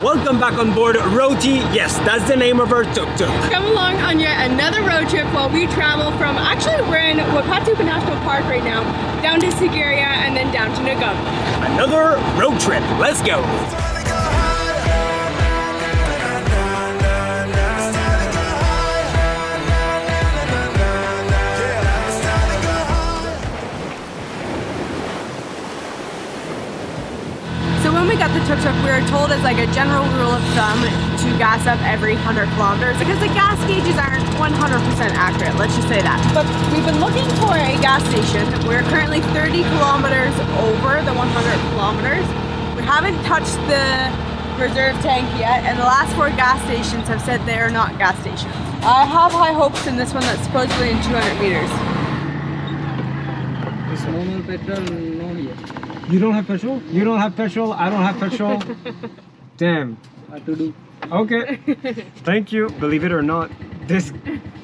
Welcome back on board Roti. Yes, that's the name of our tuk-tuk. Come along on yet another road trip while we travel from, actually we're in Wilpattu National Park right now, down to Sigiriya and then down to Negombo. Another road trip. Let's go. So when we got the tuk-tuk, we were told as like a general rule of thumb to gas up every 100 kilometers because the gas gauges aren't 100% accurate, let's just say that. But we've been looking for a gas station. We're currently 30 kilometers over the 100 kilometers. We haven't touched the reserve tank yet, and the last 4 gas stations have said they are not gas stations. I have high hopes in this one that's supposedly in 200 meters. It's normal petrol, no here. You don't have petrol? You don't have petrol? I don't have petrol? Damn. What to do? Okay. Thank you. Believe it or not, this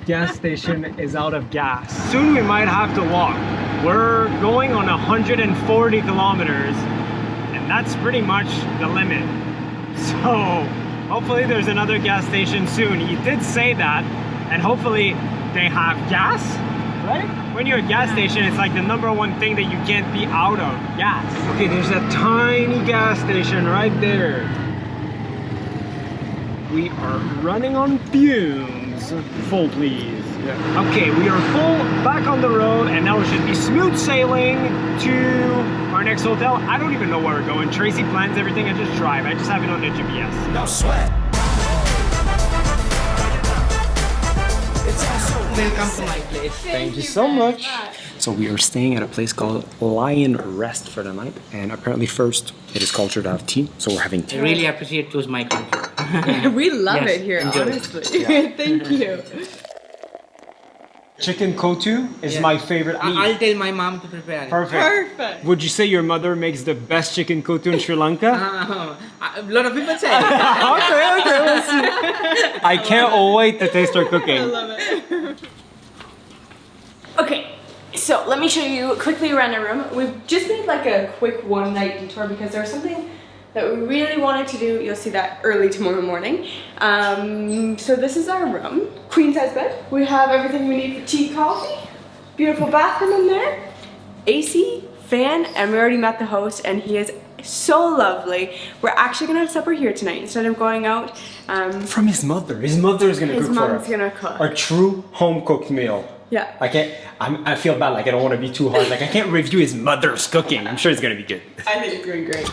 gas station is out of gas. Soon we might have to walk. We're going on 140 kilometers, and that's pretty much the limit. So hopefully there's another gas station soon. He did say that, and hopefully they have gas, right? When you're at a gas station, it's like the #1 thing that you can't be out of, gas. Okay, there's a tiny gas station right there. We are running on fumes. Full, please. Yeah. Okay, we are full, back on the road, and now we should be smooth sailing to our next hotel. I don't even know where we're going. Tracy plans everything, I just drive. I just have it on the GPS. No sweat. Welcome to my place. Thank you so much. So we are staying at a place called Lyion Rest for the night, and apparently first it is culture to have tea, so we're having tea. I really appreciate choose my country. We love Yes, it here, enjoy. honestly. Yeah. Thank you. Chicken kotu is Yeah. my favorite meat. I'll tell my mom to prepare it. Perfect. Perfect. Would you say your mother makes the best chicken kotu in Sri Lanka? A lot of people say. Okay, we'll see. I can't wait to taste her cooking. I love it. Okay, so let me show you quickly around our room. We've just made like a quick one-night detour because there's something that we really wanted to do. You'll see that early tomorrow morning. So this is our room. Queen size bed. We have everything we need for tea, coffee. Beautiful bathroom in there. AC, fan, and we already met the host and he is so lovely. We're actually gonna have supper here tonight instead of going out. From his mother. His mother is gonna His cook for mom's us. gonna cook. A true home cooked meal. Yeah. I feel bad, like I don't want to be too hard. Like I can't review his mother's cooking. I'm sure it's gonna be good. I think it's going great.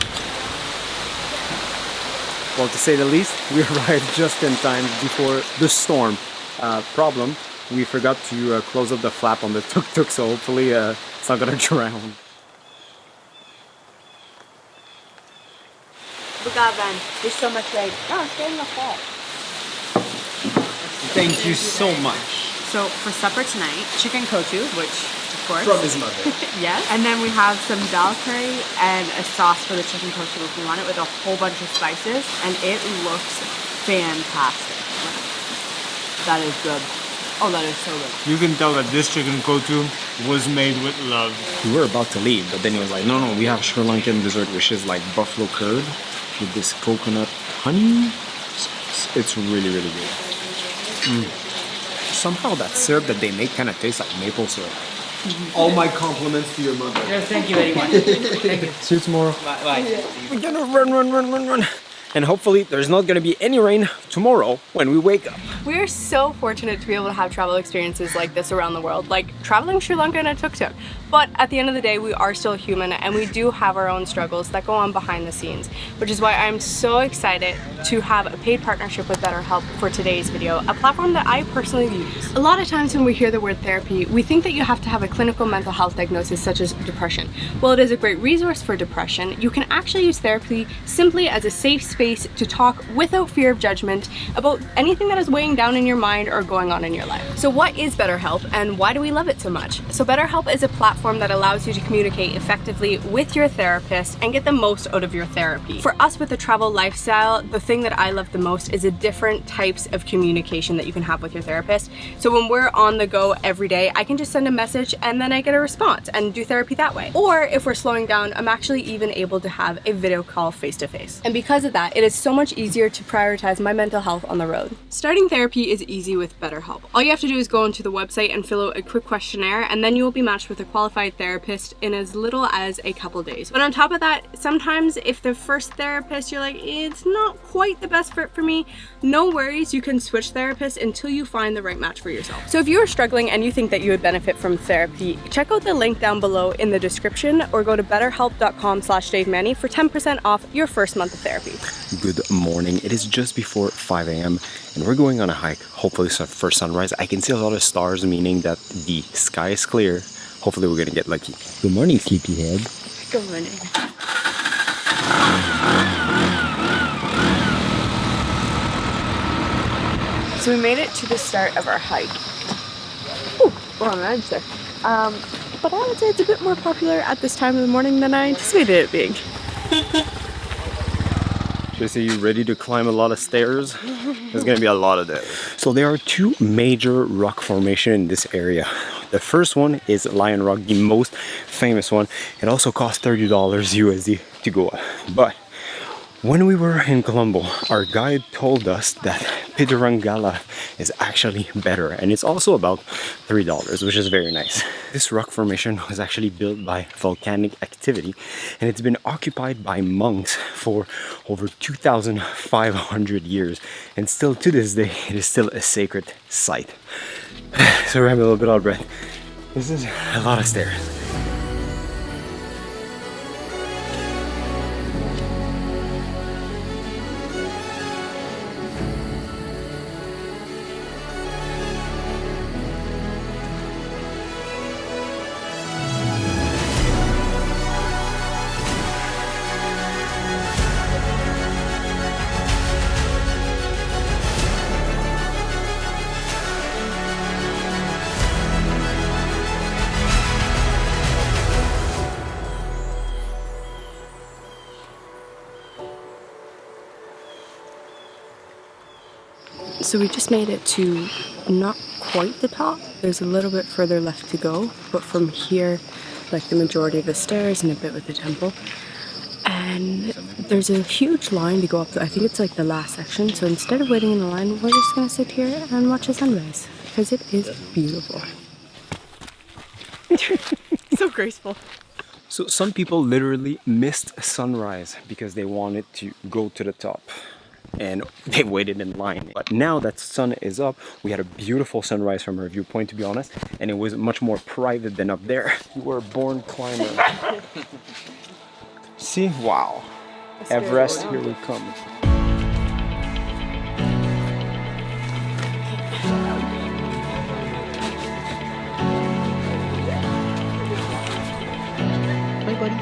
Well, to say the least, we arrived just in time before the storm. Problem, we forgot to close up the flap on the tuk-tuk, so hopefully it's not gonna drown. Bugavan, there's so much rain. Oh, stay in the fall. Thank you so much. So for supper tonight, chicken kotu, which of course. From his mother. Yes. And then we have some dal curry and a sauce for the chicken kotu if we want it with a whole bunch of spices. And it looks fantastic. That is good. Oh, that is so good. You can tell that this chicken kotu was made with love. We were about to leave, but then he was like, no, we have Sri Lankan dessert, which is like buffalo curd with this coconut honey. It's really, really good. Somehow that syrup that they make kind of tastes like maple syrup. All my compliments to your mother. Yes, thank you very much. Thank you. See you tomorrow. Bye. Bye. We're gonna run. And hopefully there's not gonna be any rain tomorrow when we wake up. We are so fortunate to be able to have travel experiences like this around the world, like traveling Sri Lanka in a tuk-tuk. But at the end of the day, we are still human and we do have our own struggles that go on behind the scenes, which is why I'm so excited to have a paid partnership with BetterHelp for today's video, a platform that I personally use. A lot of times when we hear the word therapy, we think that you have to have a clinical mental health diagnosis such as depression. While it is a great resource for depression, you can actually use therapy simply as a safe space to talk without fear of judgment about anything that is weighing down in your mind or going on in your life. So what is BetterHelp and why do we love it so much? So BetterHelp is a platform that allows you to communicate effectively with your therapist and get the most out of your therapy. For us with a travel lifestyle, the thing that I love the most is the different types of communication that you can have with your therapist. So when we're on the go every day, I can just send a message and then I get a response and do therapy that way. Or if we're slowing down, I'm actually even able to have a video call face to face. And because of that, that, it is so much easier to prioritize my mental health on the road. Starting therapy is easy with BetterHelp. All you have to do is go onto the website and fill out a quick questionnaire, and then you will be matched with a qualified therapist in as little as a couple days. But on top of that, sometimes if the first therapist you're like, it's not quite the best fit for me, no worries, you can switch therapists until you find the right match for yourself. So if you are struggling and you think that you would benefit from therapy, check out the link down below in the description or go to betterhelp.com/DaveManny for 10% off your first month of therapy. Good morning. It is just before 5 a.m. and we're going on a hike. Hopefully for sunrise. I can see a lot of stars, meaning that the sky is clear. Hopefully we're gonna get lucky. Good morning, sleepyhead. Good morning. So we made it to the start of our hike. Ooh, we're on an edge there. But I would say it's a bit more popular at this time of the morning than I anticipated it being. Tracy, you ready to climb a lot of stairs? There's gonna be a lot of that. So there are two major rock formations in this area. The first one is Lyion Rock, the most famous one. It also costs $30 USD to go up. But when we were in Colombo, our guide told us that Pidurangala is actually better, and it's also about $3, which is very nice. This rock formation was actually built by volcanic activity, and it's been occupied by monks for over 2,500 years, and still to this day, it is still a sacred site. So we're having a little bit out of breath. This is a lot of stairs. So we just made it to not quite the top. There's a little bit further left to go, but from here, like the majority of the stairs and a bit with the temple. And there's a huge line to go up to. I think it's like the last section. So instead of waiting in the line, we're just gonna sit here and watch the sunrise because it is beautiful. So graceful. So some people literally missed sunrise because they wanted to go to the top and they waited in line. But now that the sun is up, we had a beautiful sunrise from our viewpoint, to be honest, and it was much more private than up there. You were a born climber. See? Wow. Everest, here we come. Hi, buddy.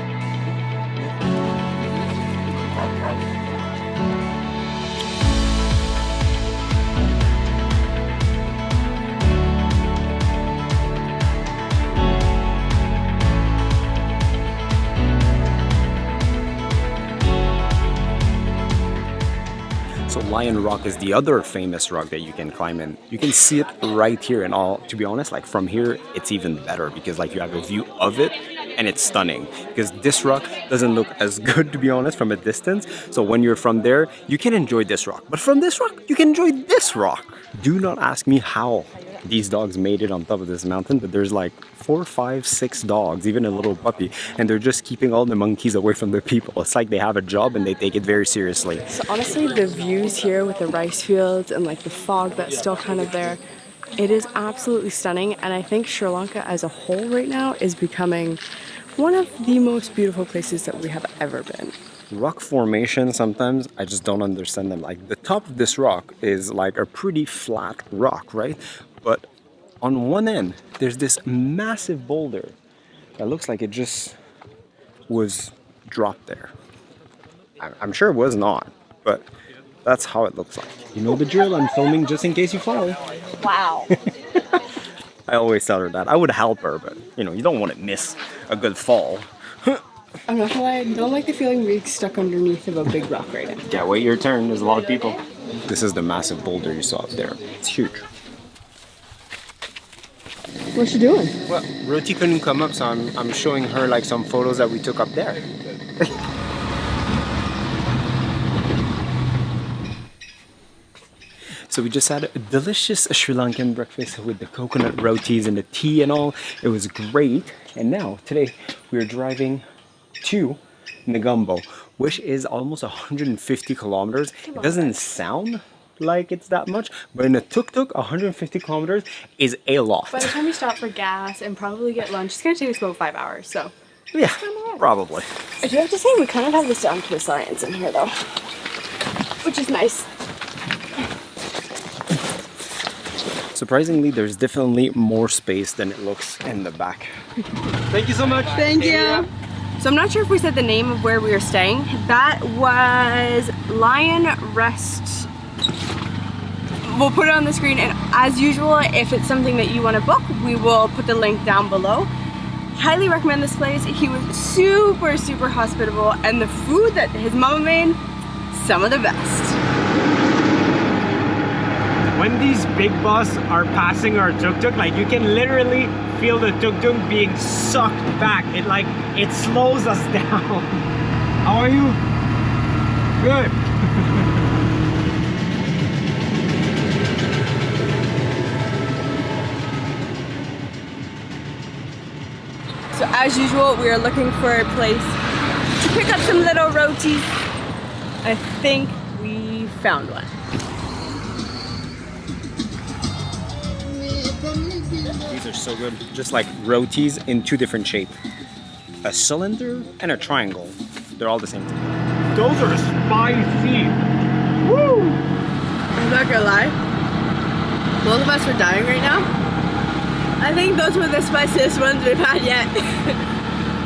So Lyion Rock is the other famous rock that you can climb in. You can see it right here, and all, to be honest, like from here, it's even better because like you have a view of it and it's stunning. Because this rock doesn't look as good, to be honest, from a distance. So when you're from there, you can enjoy this rock. But from this rock, you can enjoy this rock. Do not ask me how these dogs made it on top of this mountain, but there's like 4, 5, 6 dogs, even a little puppy, and they're just keeping all the monkeys away from the people. It's like they have a job and they take it very seriously. So honestly, the views here with the rice fields and like the fog that's still kind of there, it is absolutely stunning. And I think Sri Lanka as a whole right now is becoming one of the most beautiful places that we have ever been. Rock formation, sometimes I just don't understand them. Like the top of this rock is like a pretty flat rock, right? But on one end, there's this massive boulder that looks like it just was dropped there. I'm sure it was not, but that's how it looks like. You know the drill, I'm filming just in case you fall. Wow. I always tell her that. I would help her, but you know, you don't want to miss a good fall. I'm not gonna lie, I don't like the feeling being stuck underneath of a big rock right now. Yeah, wait your turn, there's a lot of people. This is the massive boulder you saw up there. It's huge. What's she doing? Well, Roti couldn't come up, so I'm showing her like some photos that we took up there. So we just had a delicious Sri Lankan breakfast with the coconut rotis and the tea and all. It was great. And now, today, we're driving to Negombo, which is almost 150 kilometers. It doesn't sound like it's that much, but in a tuk-tuk, 150 kilometers is a lot. By the time we stop for gas and probably get lunch, it's gonna take us about 5 hours, so. Yeah, probably. I do have to say, we kind of have this down to a science in here though, which is nice. Surprisingly, there's definitely more space than it looks in the back. Thank you so much. Thank you. So I'm not sure if we said the name of where we were staying. That was Lyion Rest. We'll put it on the screen, and as usual, if it's something that you want to book, we will put the link down below. Highly recommend this place. He was super, super hospitable, and the food that his mama made, some of the best. When these big bus are passing our tuk-tuk, like you can literally feel the tuk-tuk being sucked back. It slows us down. How are you? Good. So as usual, we are looking for a place to pick up some little rotis. I think we found one. These are so good. Just like rotis in two different shapes. A cylinder and a triangle. They're all the same. Those are spicy. Woo! I'm not gonna lie. Both of us are dying right now. I think those were the spiciest ones we've had yet.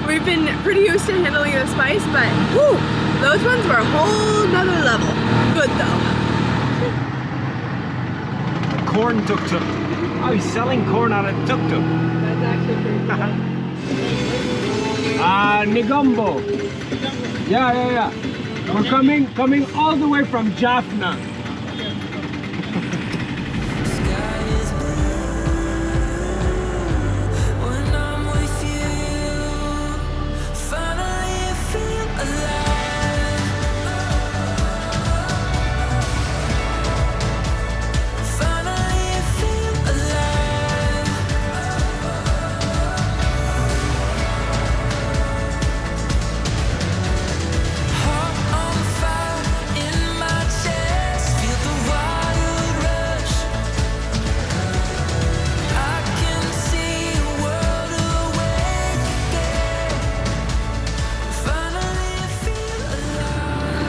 We've been pretty used to handling the spice, but woo, those ones were a whole nother level. Good though. Corn tuk-tuk. Oh, he's selling corn on a tuk-tuk. That's actually pretty cool. Negombo. Yeah. We're coming all the way from Jaffna.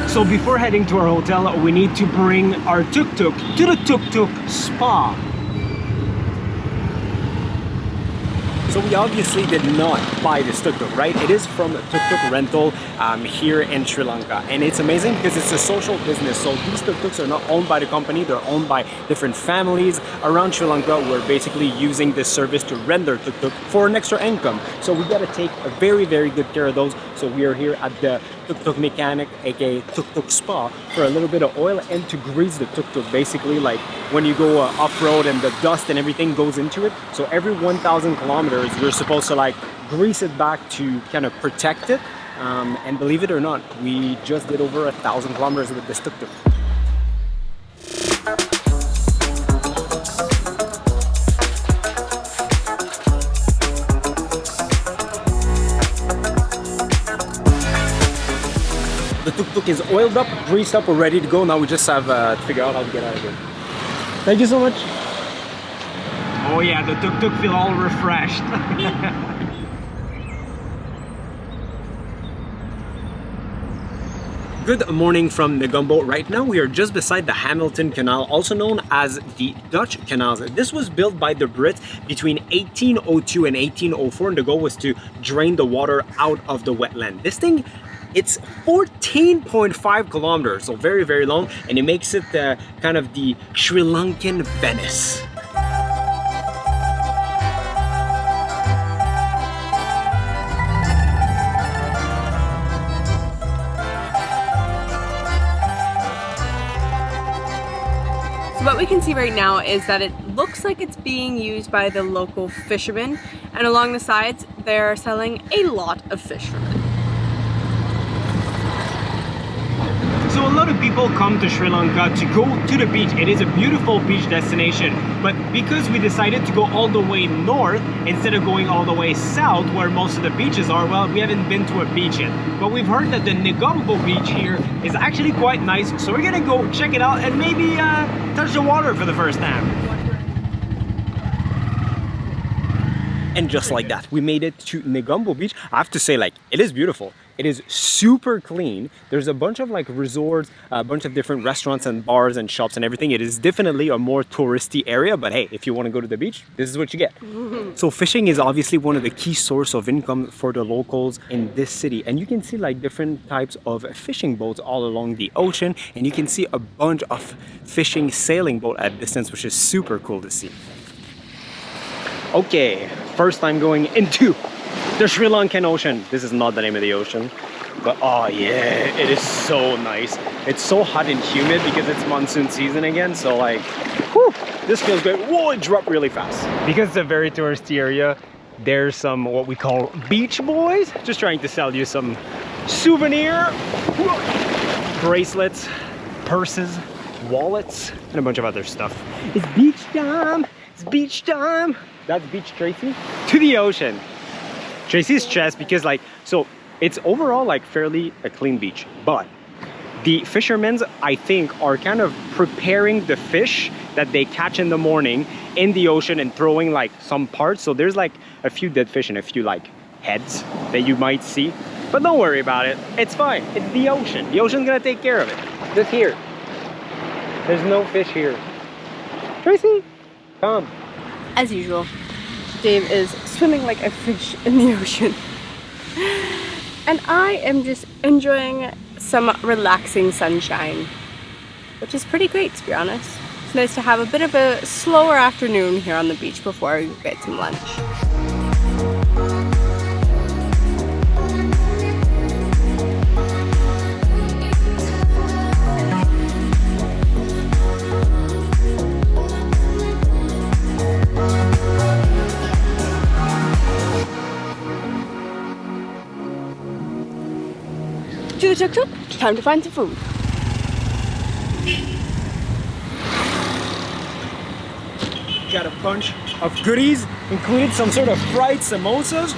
So before heading to our hotel, we need to bring our tuk-tuk to the tuk-tuk spa. So we obviously did not buy this tuk-tuk, right? It is from Tuktuk rental here in Sri Lanka. And it's amazing because it's a social business. So these tuk-tuks are not owned by the company, they're owned by different families around Sri Lanka who are basically using this service to rent their tuk-tuk for an extra income. So we gotta take a very, very good care of those. So we are here at the tuk-tuk mechanic, aka tuk-tuk spa, for a little bit of oil and to grease the tuk-tuk. Basically, like when you go off-road and the dust and everything goes into it. So every 1,000 kilometers, you're supposed to like grease it back to kind of protect it. And believe it or not, we just did over 1,000 kilometers with this tuk-tuk. The tuk-tuk is oiled up, greased up, we're ready to go. Now we just have to figure out how to get out of here. Thank you so much. Oh yeah, the tuk-tuk feel all refreshed. Good morning from Negombo. Right now we are just beside the Hamilton Canal, also known as the Dutch Canals. This was built by the Brits between 1802 and 1804, and the goal was to drain the water out of the wetland. This thing, it's 14.5 kilometers, so very, very long, and it makes it kind of the Sri Lankan Venice. What we can see right now is that it looks like it's being used by the local fishermen, and along the sides they're selling a lot of fish from it. So a lot of people come to Sri Lanka to go to the beach. It is a beautiful beach destination, but because we decided to go all the way north instead of going all the way south where most of the beaches are, well, we haven't been to a beach yet. But we've heard that the Negombo Beach here is actually quite nice, so we're gonna go check it out and maybe touch the water for the first time. And just like that, we made it to Negombo Beach. I have to say, like, it is beautiful. It is super clean. There's a bunch of like resorts, a bunch of different restaurants and bars and shops and everything. It is definitely a more touristy area, but hey, if you want to go to the beach, this is what you get. So fishing is obviously one of the key sources of income for the locals in this city. And you can see like different types of fishing boats all along the ocean. And you can see a bunch of fishing sailing boat at distance, which is super cool to see. Okay, first time going into the Sri Lankan Ocean. This is not the name of the ocean, but oh yeah, it is so nice. It's so hot and humid because it's monsoon season again, so like, whew, this feels good. Whoa, it dropped really fast. Because it's a very touristy area, there's some what we call beach boys, just trying to sell you some souvenir bracelets, purses, wallets, and a bunch of other stuff. It's beach time, it's beach time. That's beach Tracy. To the ocean. Tracy's chest, because like, so it's overall like fairly a clean beach, but the fishermen, I think, are kind of preparing the fish that they catch in the morning in the ocean and throwing like some parts. So there's like a few dead fish and a few like heads that you might see, but don't worry about it. It's fine. It's the ocean. The ocean's gonna take care of it. Just here. There's no fish here. Tracy, come. As usual, Dave is swimming like a fish in the ocean. And I am just enjoying some relaxing sunshine, which is pretty great, to be honest. It's nice to have a bit of a slower afternoon here on the beach before we get some lunch. To the tuk-tuk, time to find some food. Got a bunch of goodies, including some sort of fried samosas.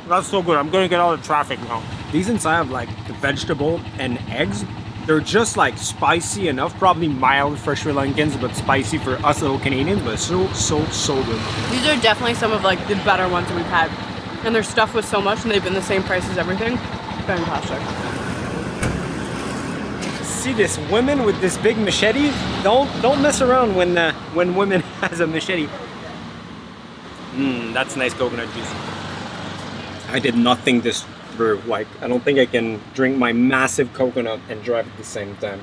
That's so good. I'm gonna get out of traffic now. These inside have like the vegetable and eggs. They're just like spicy enough, probably mild for Sri Lankans, but spicy for us little Canadians, but so good. These are definitely some of like the better ones that we've had. And they're stuffed with so much and they've been the same price as everything. Fantastic. See this woman with this big machete? Don't mess around when women has a machete. That's nice coconut juice. I did not think this through. Like, I don't think I can drink my massive coconut and drive at the same time.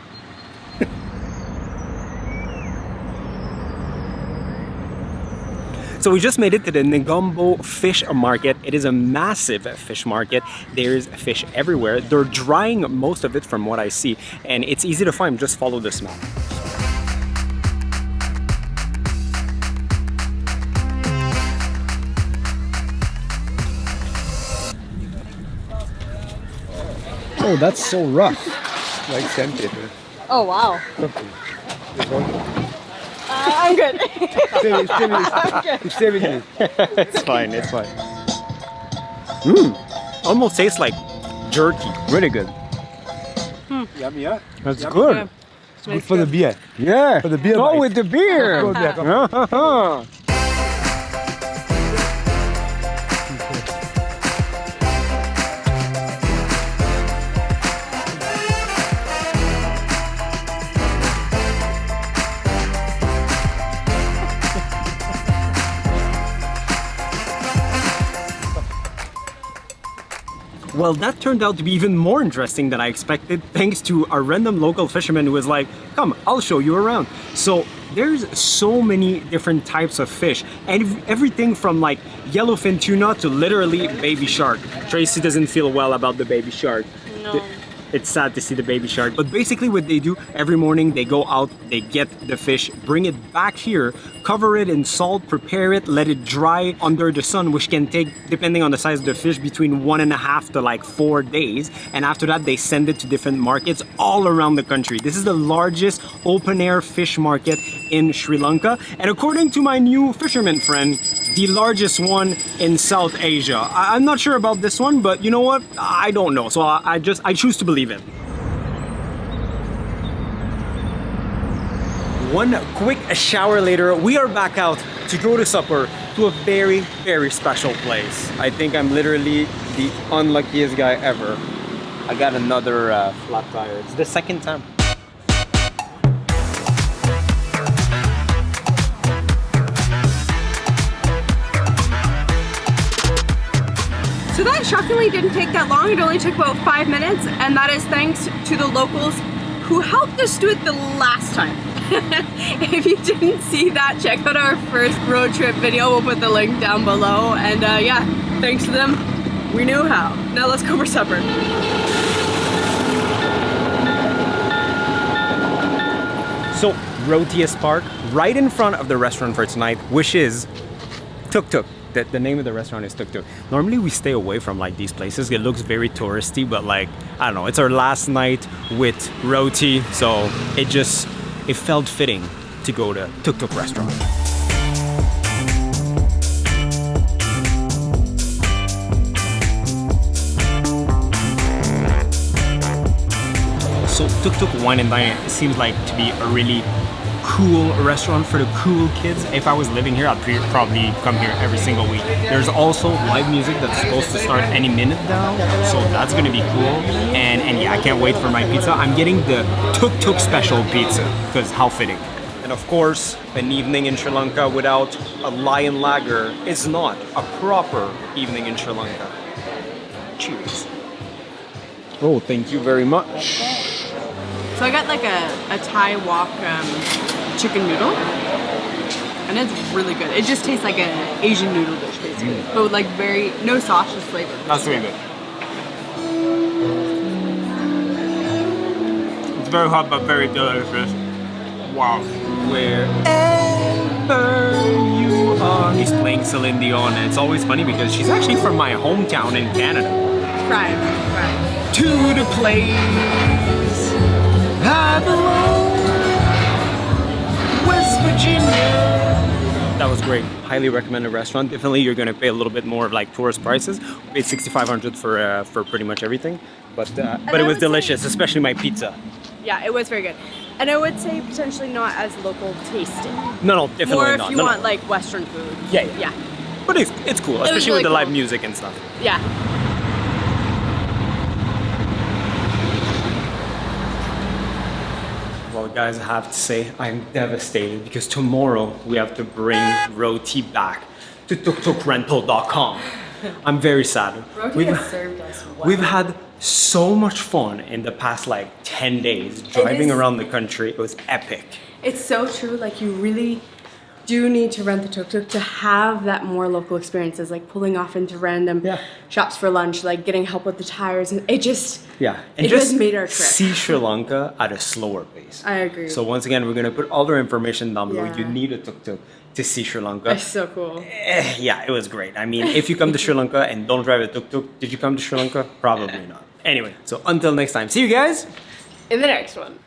So we just made it to the Negombo Fish Market. It is a massive fish market. There's fish everywhere. They're drying most of it from what I see, and it's easy to find. Just follow this map. Oh, that's so rough. Like sandpaper. Oh wow. I'm good. It's fine, it's fine. Almost tastes like jerky. Really good. Yummy, yeah? That's Yummy. good. Yeah. It's good for the beer. Yeah. For the beer Go bite. with the beer. Go with beer, come. Well, that turned out to be even more interesting than I expected, thanks to a random local fisherman who was like, come, I'll show you around. So there's so many different types of fish, and everything from like yellowfin tuna to literally baby shark. Tracy doesn't feel well about the baby shark. No. It's sad to see the baby shark. But basically what they do, every morning they go out, they get the fish, bring it back here, cover it in salt, prepare it, let it dry under the sun, which can take, depending on the size of the fish, between 1.5 to like 4 days. And after that, they send it to different markets all around the country. This is the largest open air fish market in Sri Lanka. And according to my new fisherman friend, the largest one in South Asia. I'm not sure about this one, but you know what? I don't know. So I choose to believe it. One quick shower later, we are back out to go to supper to a very, very special place. I think I'm literally the unluckiest guy ever. I got another flat tire. It's the second time. So that shockingly didn't take that long. It only took about 5 minutes, and that is thanks to the locals who helped us do it the last time. If you didn't see that, check out our first road trip video. We'll put the link down below. And yeah, thanks to them, we knew how. Now let's go for supper. So, Rotius Park, right in front of the restaurant for tonight, which is Tuktuk. The name of the restaurant is Tuktuk. Normally we stay away from like these places. It looks very touristy, but like, I don't know, it's our last night with Roti, so it felt fitting to go to Tuktuk restaurant. So Tuktuk Wine and Dine seems like to be a really cool restaurant for the cool kids. If I was living here, I'd probably come here every single week. There's also live music that's supposed to start any minute now, so that's gonna be cool. And yeah, I can't wait for my pizza. I'm getting the Tuktuk special pizza, because how fitting. And of course, an evening in Sri Lanka without a Lyion lager is not a proper evening in Sri Lanka. Cheers. Oh, thank you very much. So I got like a Thai wok chicken noodle, and it's really good. It just tastes like an Asian noodle dish, basically, but with like no sauce, just flavor. That's really good. It's very hot, but very delicious. Wow. Wherever you are. He's playing Celine Dion, and it's always funny because she's actually from my hometown in Canada. Right. To the place I belong, West Virginia. That was great. Highly recommended restaurant. Definitely you're gonna pay a little bit more of like tourist prices. We paid $6,500 for pretty much everything. But it was delicious, especially my pizza. Yeah, it was very good. And I would say potentially not as local tasting. No, definitely More not. if you want like Western food. Yeah. But it's cool, especially really with the live cool. music and stuff. Yeah. Well, guys, I have to say I'm devastated because tomorrow we have to bring Roti back to tuktukrental.com. I'm very sad. Roti has served us well. We've had so much fun in the past like 10 days driving around the country. It was epic. It's so true. Like you really do need to rent the tuk-tuk to have that more local experiences, like pulling off into random shops for lunch, like getting help with the tires, and it just and it just made our trip. see Sri Lanka at a slower pace. I agree. So once again, we're gonna put all their information down below. Yeah. You need a tuk-tuk to see Sri Lanka. It's so cool. Yeah, it was great. I mean, if you come to Sri Lanka and don't drive a tuk-tuk, did you come to Sri Lanka? Probably not. Anyway, so until next time, see you guys In the next one.